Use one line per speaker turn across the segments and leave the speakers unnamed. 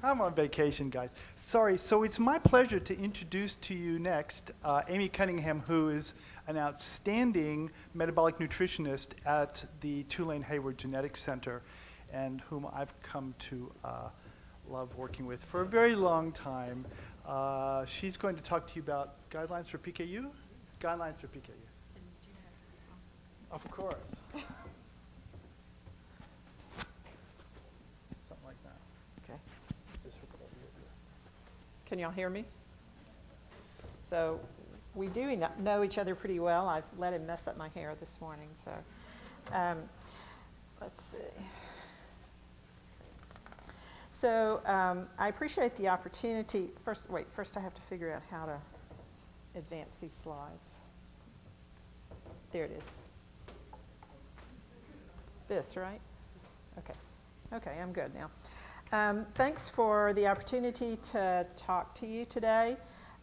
I'm on vacation, guys. Sorry. So it's my pleasure to introduce to you next Amy Cunningham, who is an outstanding metabolic nutritionist at the Tulane Hayward Genetics Center, and whom I've come to love working with for a very long time. She's going to talk to you about guidelines for PKU? Guidelines for PKU.
And do you have this on?
Of course. Something like that.
Okay.
Let's just hook it over here.
Can y'all hear me? So we do know each other pretty well. I've let him mess up my hair this morning. So let's see. So I appreciate the opportunity. First I have to figure out how to advance these slides. There it is. This, right? Okay. Okay, I'm good now. Thanks for the opportunity to talk to you today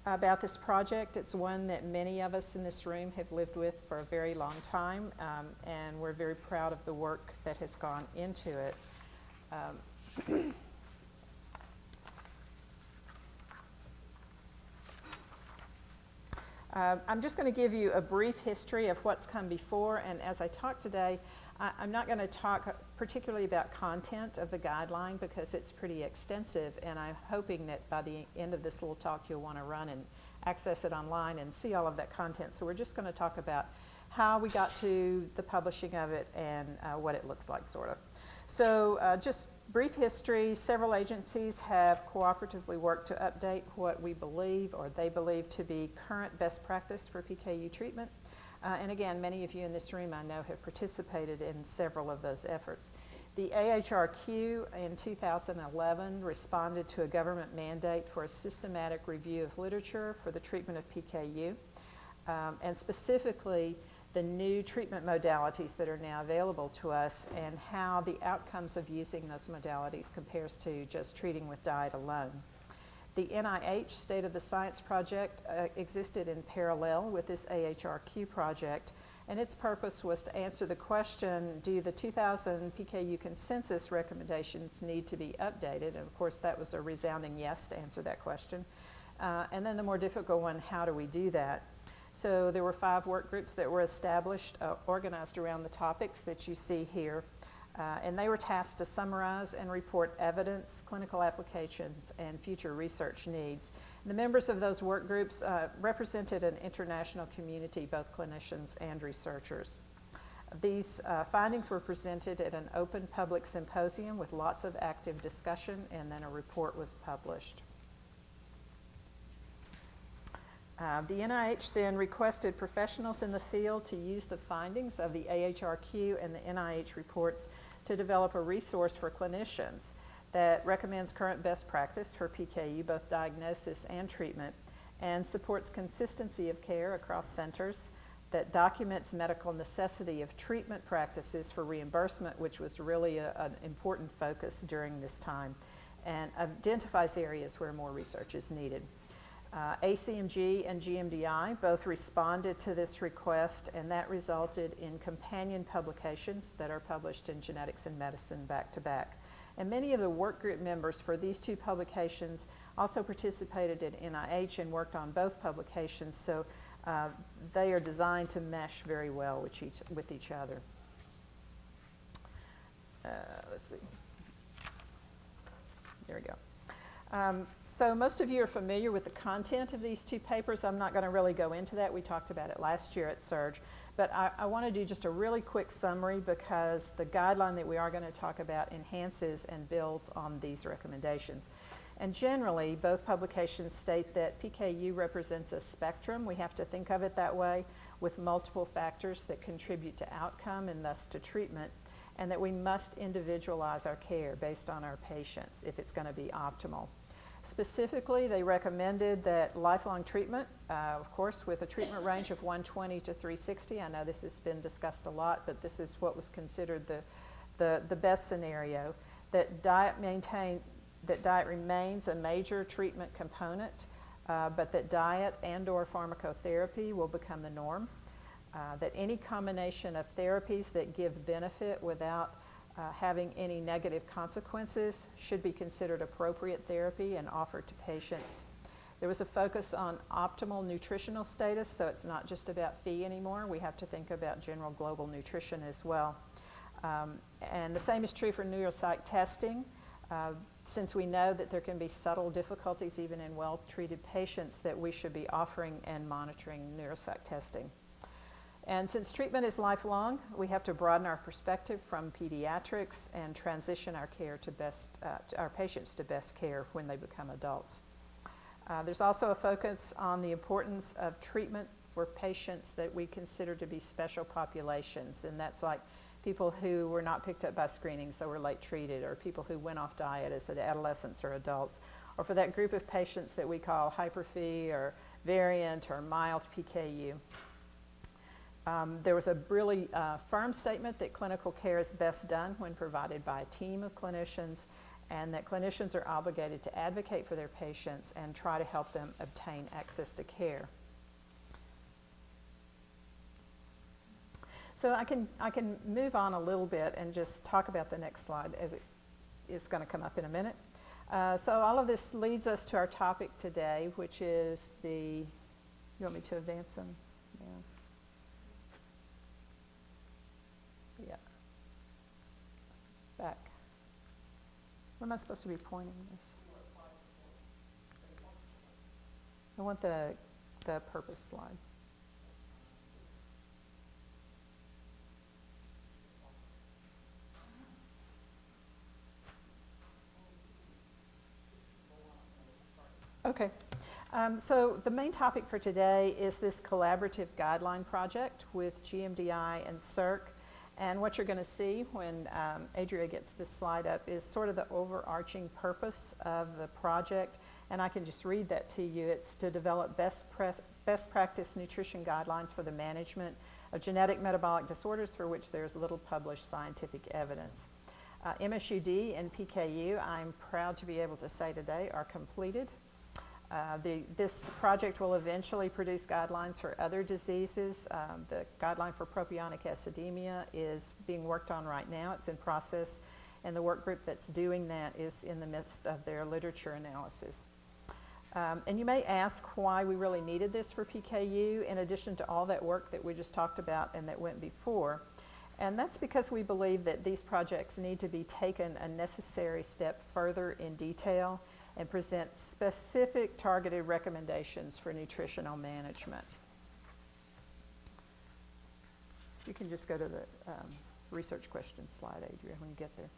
about this project. It's one that many of us in this room have lived with for a very long time, and we're very proud of the work that has gone into it. I'm just going to give you a brief history of what's come before, and as I talk today, I'm not going to talk particularly about content of the guideline because it's pretty extensive, and I'm hoping that by the end of this little talk you'll want to run and access it online and see all of that content. So we're just going to talk about how we got to the publishing of it and what it looks like, sort of. So just brief history, several agencies have cooperatively worked to update what we believe or they believe to be current best practice for PKU treatment. And again, many of you in this room I know have participated in several of those efforts. The AHRQ in 2011 responded to a government mandate for a systematic review of literature for the treatment of PKU, and specifically the new treatment modalities that are now available to us and how the outcomes of using those modalities compares to just treating with diet alone. The NIH State of the Science Project existed in parallel with this AHRQ project, and its purpose was to answer the question, do the 2000 PKU consensus recommendations need to be updated? And of course that was a resounding yes to answer that question. And then the more difficult one, how do we do that? So there were 5 work groups that were established, organized around the topics that you see here. And they were tasked to summarize and report evidence, clinical applications, and future research needs. And the members of those work groups represented an international community, both clinicians and researchers. These findings were presented at an open public symposium with lots of active discussion, and then a report was published. The NIH then requested professionals in the field to use the findings of the AHRQ and the NIH reports to develop a resource for clinicians that recommends current best practice for PKU, both diagnosis and treatment, and supports consistency of care across centers, that documents medical necessity of treatment practices for reimbursement, which was really an important focus during this time, and identifies areas where more research is needed. ACMG and GMDI both responded to this request, and that resulted in companion publications that are published in Genetics and Medicine back to back. And many of the work group members for these 2 publications also participated at NIH and worked on both publications, so they are designed to mesh very well with each other. Let's see. There we go. So most of you are familiar with the content of these 2 papers. I'm not going to really go into that. We talked about it last year at SERGG. But I want to do just a really quick summary because the guideline that we are going to talk about enhances and builds on these recommendations. And generally, both publications state that PKU represents a spectrum. We have to think of it that way, with multiple factors that contribute to outcome and thus to treatment, and that we must individualize our care based on our patients if it's going to be optimal. Specifically, they recommended that lifelong treatment, of course, with a treatment range of 120 to 360. I know this has been discussed a lot, but this is what was considered the best scenario. That diet remains a major treatment component, but that diet and/or pharmacotherapy will become the norm. That any combination of therapies that give benefit without having any negative consequences should be considered appropriate therapy and offered to patients. There was a focus on optimal nutritional status, so it's not just about Phe anymore. We have to think about general global nutrition as well. And the same is true for neuropsych testing. Since we know that there can be subtle difficulties even in well-treated patients, that we should be offering and monitoring neuropsych testing. And since treatment is lifelong, we have to broaden our perspective from pediatrics and transition our care to our patients to best care when they become adults. There's also a focus on the importance of treatment for patients that we consider to be special populations, and that's like people who were not picked up by screening, so were late treated, or people who went off diet as adolescents or adults, or for that group of patients that we call hyper-Phe or variant or mild PKU. There was a really firm statement that clinical care is best done when provided by a team of clinicians, and that clinicians are obligated to advocate for their patients and try to help them obtain access to care. So I can move on a little bit and just talk about the next slide, as it is going to come up in a minute. So all of this leads us to our topic today, which is you want me to advance them? Yeah. Back. Where am I supposed to be pointing this? I want the purpose slide. Okay. So the main topic for today is this collaborative guideline project with GMDI and SERC. And what you're going to see when Adria gets this slide up is sort of the overarching purpose of the project. And I can just read that to you. It's to develop best practice nutrition guidelines for the management of genetic metabolic disorders for which there's little published scientific evidence. MSUD and PKU, I'm proud to be able to say today, are completed. This project will eventually produce guidelines for other diseases. The guideline for propionic acidemia is being worked on right now. It's in process, and the work group that's doing that is in the midst of their literature analysis. And you may ask why we really needed this for PKU, in addition to all that work that we just talked about and that went before. And that's because we believe that these projects need to be taken a necessary step further in detail and present specific targeted recommendations for nutritional management. So you can just go to the research questions slide, Adria, when you get there.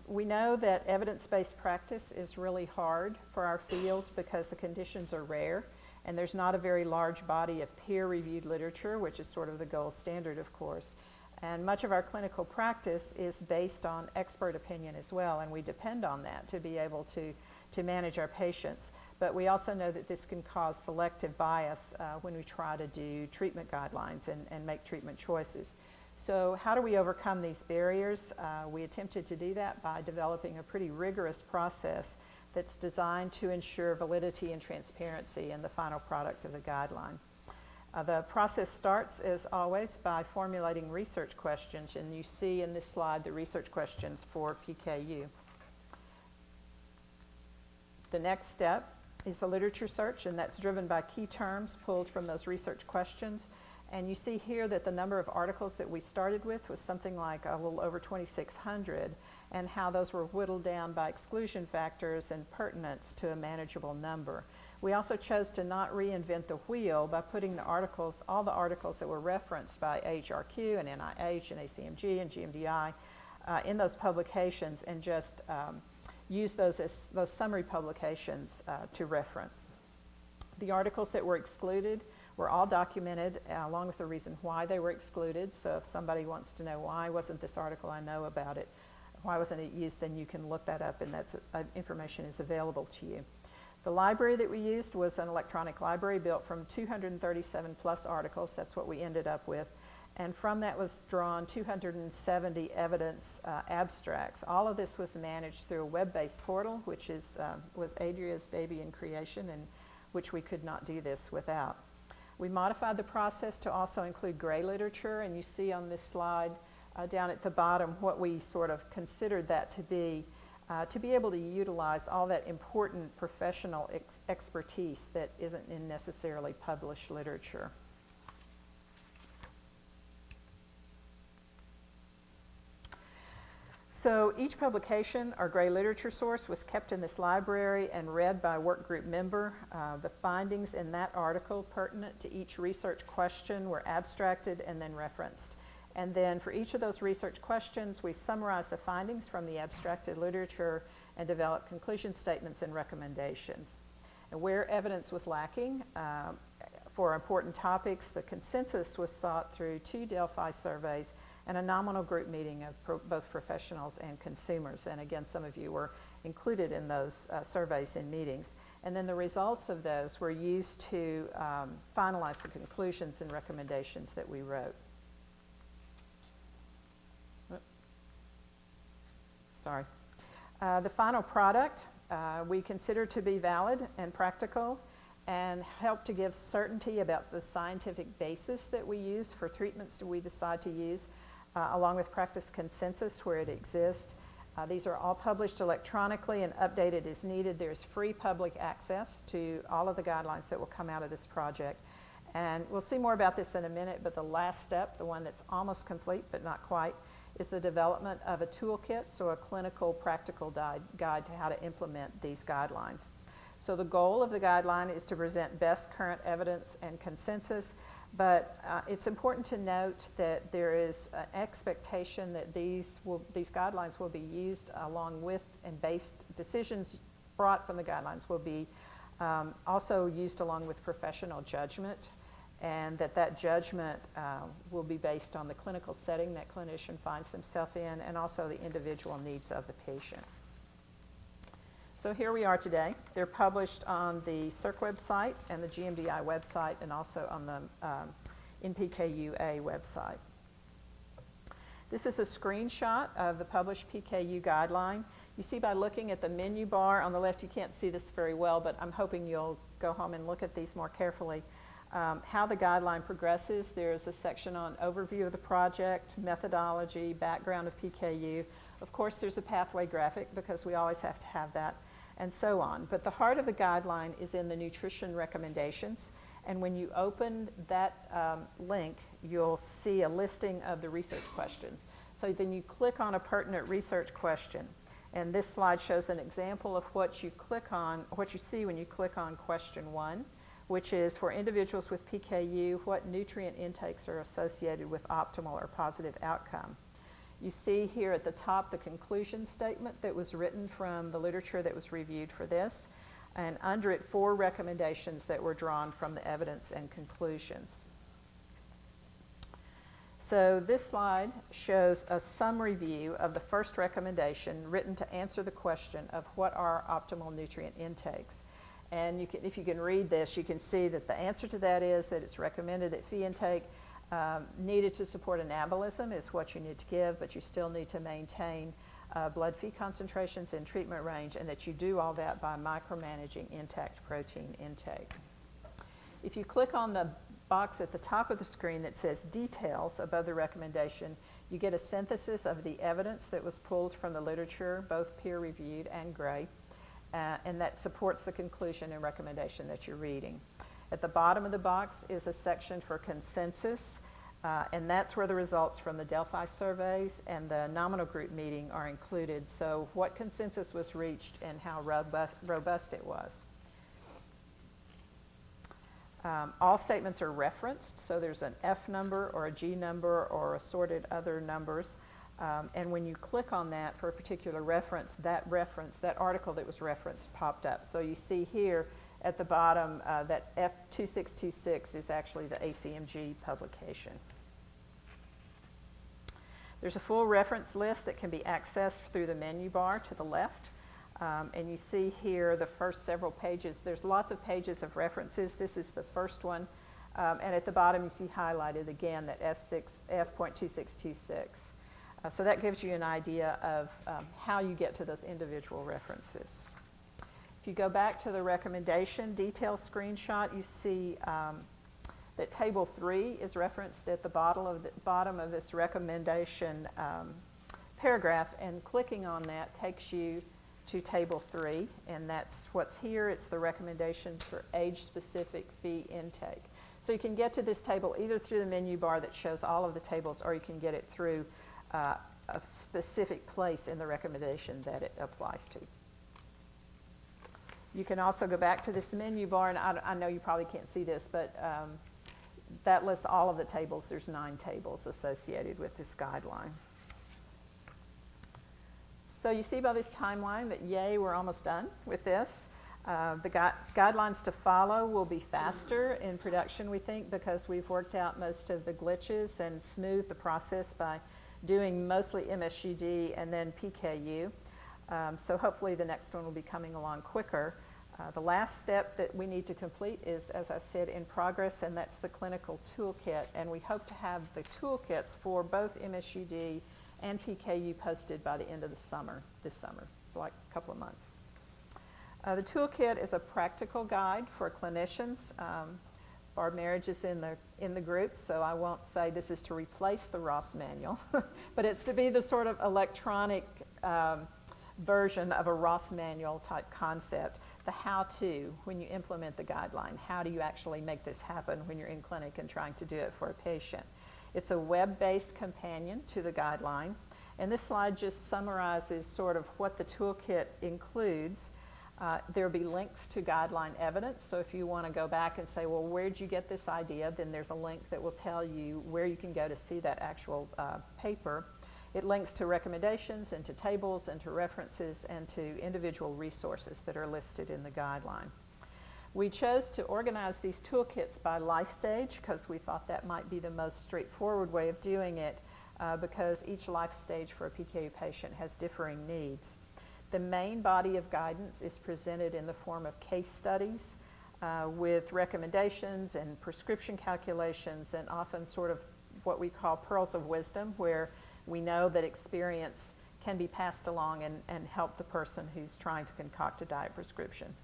We know that evidence-based practice is really hard for our field because the conditions are rare, and there's not a very large body of peer-reviewed literature, which is sort of the gold standard, of course. And much of our clinical practice is based on expert opinion as well, and we depend on that to be able to manage our patients. But we also know that this can cause selective bias when we try to do treatment guidelines and make treatment choices. So how do we overcome these barriers? We attempted to do that by developing a pretty rigorous process that's designed to ensure validity and transparency in the final product of the guideline. The process starts, as always, by formulating research questions, and you see in this slide the research questions for PKU. The next step is the literature search, and that's driven by key terms pulled from those research questions. And you see here that the number of articles that we started with was something like a little over 2,600, and how those were whittled down by exclusion factors and pertinence to a manageable number. We also chose to not reinvent the wheel by putting the articles, all the articles that were referenced by AHRQ and NIH and ACMG and GMDI in those publications, and just use those as those summary publications to reference. The articles that were excluded were all documented along with the reason why they were excluded. So if somebody wants to know why wasn't this article, I know about it, why wasn't it used, then you can look that up, and that's information is available to you. The library that we used was an electronic library built from 237 plus articles. That's what we ended up with. And from that was drawn 270 evidence abstracts. All of this was managed through a web-based portal, which was Adria's baby in creation, and which we could not do this without. We modified the process to also include gray literature, and you see on this slide down at the bottom what we sort of considered that to be able to utilize all that important professional expertise that isn't in necessarily published literature. So each publication or gray literature source was kept in this library and read by a work group member. The findings in that article pertinent to each research question were abstracted and then referenced. And then for each of those research questions, we summarized the findings from the abstracted literature and developed conclusion statements and recommendations. And where evidence was lacking for important topics, the consensus was sought through 2 Delphi surveys and a nominal group meeting of both professionals and consumers. And again, some of you were included in those surveys and meetings. And then the results of those were used to finalize the conclusions and recommendations that we wrote. Sorry. The final product we consider to be valid and practical and help to give certainty about the scientific basis that we use for treatments that we decide to use, along with practice consensus where it exists. These are all published electronically and updated as needed. There's free public access to all of the guidelines that will come out of this project. And we'll see more about this in a minute, but the last step, the one that's almost complete but not quite, is the development of a toolkit, so a clinical practical guide to how to implement these guidelines. So the goal of the guideline is to present best current evidence and consensus, but it's important to note that there is an expectation that these guidelines will be used along with and decisions brought from the guidelines will be also used along with professional judgment, and that judgment will be based on the clinical setting that clinician finds himself in and also the individual needs of the patient. So here we are today. They're published on the SERC website and the GMDI website and also on the NPKUA website. This is a screenshot of the published PKU guideline. You see by looking at the menu bar on the left, you can't see this very well, but I'm hoping you'll go home and look at these more carefully. How the guideline progresses, there's a section on overview of the project, methodology, background of PKU. Of course, there's a pathway graphic because we always have to have that, and so on. But the heart of the guideline is in the nutrition recommendations. And when you open that link, you'll see a listing of the research questions. So then you click on a pertinent research question. And this slide shows an example of what you click on, what you see when you click on question 1, which is for individuals with PKU, what nutrient intakes are associated with optimal or positive outcome. You see here at the top the conclusion statement that was written from the literature that was reviewed for this, and under it 4 recommendations that were drawn from the evidence and conclusions. So this slide shows a summary view of the first recommendation written to answer the question of what are optimal nutrient intakes. And you can, if you can read this, you can see that the answer to that is that it's recommended that Phe intake needed to support anabolism is what you need to give, but you still need to maintain blood Phe concentrations in treatment range, and that you do all that by micromanaging intact protein intake. If you click on the box at the top of the screen that says details above the recommendation, you get a synthesis of the evidence that was pulled from the literature, both peer-reviewed and gray, and that supports the conclusion and recommendation that you're reading. At the bottom of the box is a section for consensus, and that's where the results from the Delphi surveys and the nominal group meeting are included. So what consensus was reached and how robust it was. All statements are referenced, so there's an F number or a G number or assorted other numbers. And when you click on that for a particular reference, that article that was referenced popped up. So you see here at the bottom that F2626 is actually the ACMG publication. There's a full reference list that can be accessed through the menu bar to the left. And you see here the first several pages. There's lots of pages of references. This is the first one. And at the bottom you see highlighted again that F.2626. So that gives you an idea of how you get to those individual references. If you go back to the recommendation detail screenshot, you see that Table 3 is referenced at the bottom of this recommendation paragraph, and clicking on that takes you to Table 3, and that's what's here. It's the recommendations for age-specific fee intake. So you can get to this table either through the menu bar that shows all of the tables, or you can get it through a specific place in the recommendation that it applies to. You can also go back to this menu bar, and I know you probably can't see this, but that lists all of the tables. There's 9 tables associated with this guideline. So you see by this timeline that, yay, we're almost done with this. The guidelines to follow will be faster in production, we think, because we've worked out most of the glitches and smoothed the process by doing mostly MSUD and then PKU. So hopefully the next one will be coming along quicker. The last step that we need to complete is, as I said, in progress, and that's the clinical toolkit. And we hope to have the toolkits for both MSUD and PKU posted by the end of the summer, this summer. So like a couple of months. The toolkit is a practical guide for clinicians. Barb Marriage is in the group, so I won't say this is to replace the Ross manual, but it's to be the sort of electronic version of a Ross manual type concept. The how-to when you implement the guideline. How do you actually make this happen when you're in clinic and trying to do it for a patient? It's a web-based companion to the guideline, and this slide just summarizes sort of what the toolkit includes. There'll be links to guideline evidence, so if you want to go back and say, well, where'd you get this idea, then there's a link that will tell you where you can go to see that actual paper. It links to recommendations and to tables and to references and to individual resources that are listed in the guideline. We chose to organize these toolkits by life stage because we thought that might be the most straightforward way of doing it because each life stage for a PKU patient has differing needs. The main body of guidance is presented in the form of case studies with recommendations and prescription calculations, and often sort of what we call pearls of wisdom, where we know that experience can be passed along and help the person who's trying to concoct a diet prescription.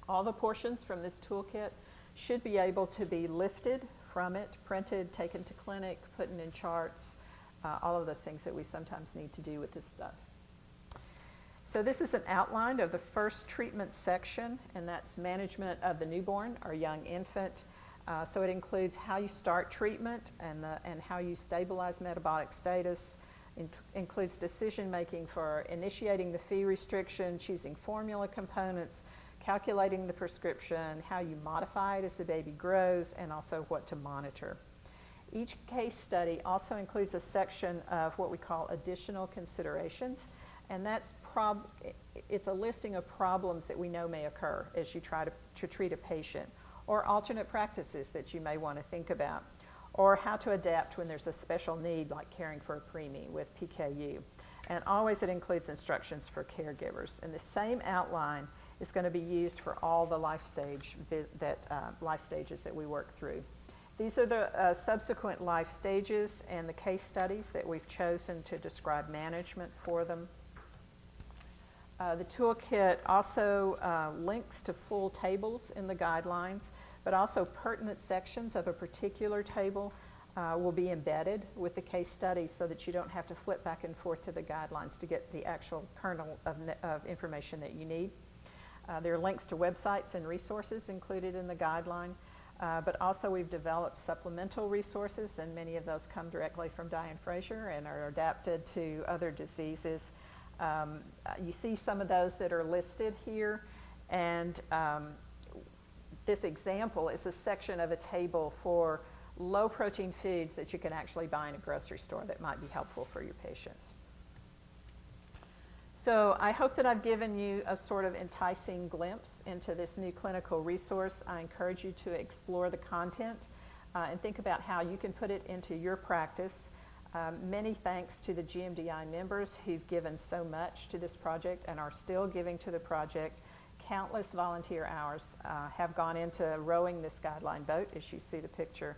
All the portions from this toolkit should be able to be lifted from it, printed, taken to clinic, put in charts, all of those things that we sometimes need to do with this stuff. So this is an outline of the first treatment section, and that's management of the newborn or young infant. So it includes how you start treatment and how you stabilize metabolic status. Includes decision making for initiating the fee restriction, choosing formula components, calculating the prescription, how you modify it as the baby grows, and also what to monitor. Each case study also includes a section of what we call additional considerations, and that's it's a listing of problems that we know may occur as you try to treat a patient, or alternate practices that you may want to think about, or how to adapt when there's a special need like caring for a preemie with PKU. And always it includes instructions for caregivers. And the same outline is going to be used for all the life stages that we work through. These are the subsequent life stages and the case studies that we've chosen to describe management for them. The toolkit also links to full tables in the guidelines, but also pertinent sections of a particular table will be embedded with the case study so that you don't have to flip back and forth to the guidelines to get the actual kernel of information that you need. There are links to websites and resources included in the guideline, but also we've developed supplemental resources, and many of those come directly from Diane Fraser and are adapted to other diseases. You see some of those that are listed here, and this example is a section of a table for low protein foods that you can actually buy in a grocery store that might be helpful for your patients. So I hope that I've given you a sort of enticing glimpse into this new clinical resource. I encourage you to explore the content and think about how you can put it into your practice. Many thanks to the GMDI members who've given so much to this project and are still giving to the project. Countless volunteer hours have gone into rowing this guideline boat, as you see the picture.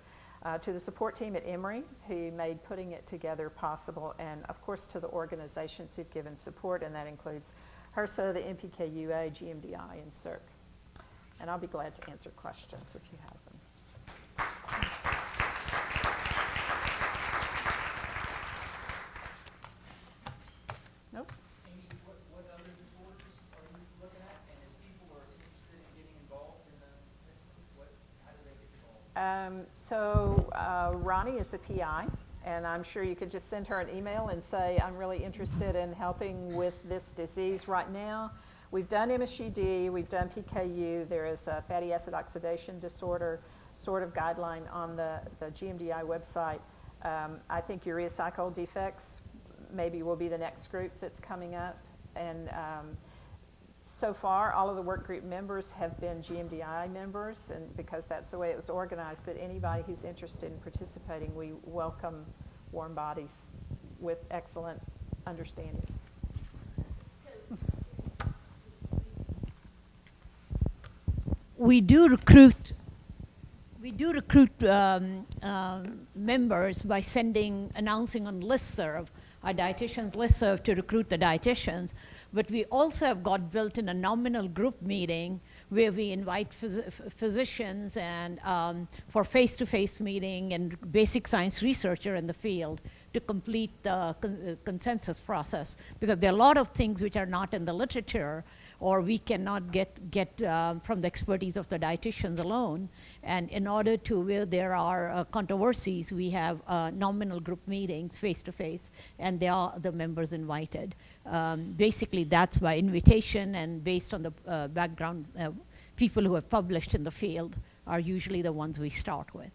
To the support team at Emory, who made putting it together possible, and of course to the organizations who've given support, and that includes HRSA, the NPKUA, GMDI, and SERC. And I'll be glad to answer questions if you have them. Ronnie is the PI, and I'm sure you could just send her an email and say, I'm really interested in helping with this disease right now. We've done MSGD, we've done PKU, there is a fatty acid oxidation disorder sort of guideline on the GMDI website. I think urea cycle defects maybe will be the next group that's coming up. And so far, all of the work group members have been GMDI members, and because that's the way it was organized. But anybody who's interested in participating, we welcome warm bodies with excellent understanding.
We do recruit members by announcing on listserv, our dietitians listserv, to recruit the dietitians. But we also have got built in a nominal group meeting where we invite physicians and for face-to-face meeting and basic science researcher in the field to complete the consensus process, because there are a lot of things which are not in the literature or we cannot get from the expertise of the dietitians alone. And in order to, where there are controversies, we have nominal group meetings face-to-face, and they are the members invited. Basically, that's by invitation and based on the background. People who have published in the field are usually the ones we start with.